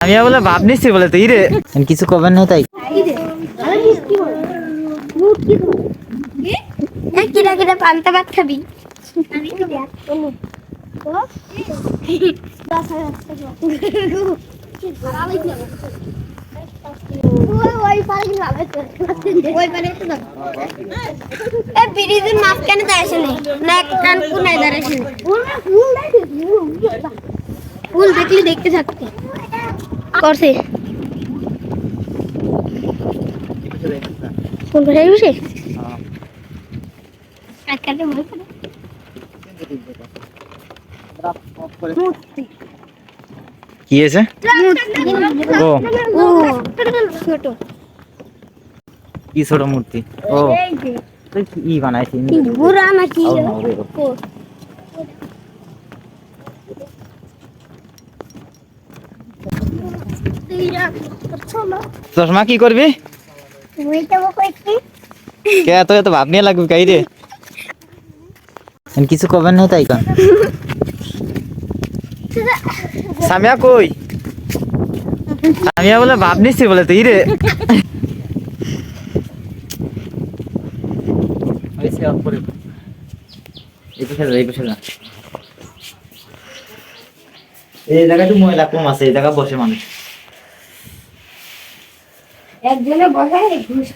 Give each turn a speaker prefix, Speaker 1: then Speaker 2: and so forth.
Speaker 1: আমি বলে ভাব নিচ্ছি বলে তুই রে কিছু করবেন না তাই
Speaker 2: কিরা কিরা পান্তা ভাত খাবি ব্রিজের মাঝখানে দাঁড়াইছে না কান কোনায় দাঁড়াইছে ফুল দেখলে দেখতে থাকতে করছে ফুল ভরে গেছে আকারে ভয় করে
Speaker 1: কি হয়েছে ও
Speaker 2: ছোট
Speaker 1: কি ছোট মূর্তি ও তুই কি বানাইছিস
Speaker 2: বুড়া নাকি
Speaker 1: চশমা কি করবি কে এত এত ভাব নিয়ে লাগবে কাই রে কিছু করবেন না তাই কান সামিয়া কই সামিয়া বলে ভাব নিচ্ছি বলে তুই রে এই জায়গায় তো ময়লা কম আছে এই জায়গা বসে মানুষ
Speaker 2: একজনে বসায় ঘুষ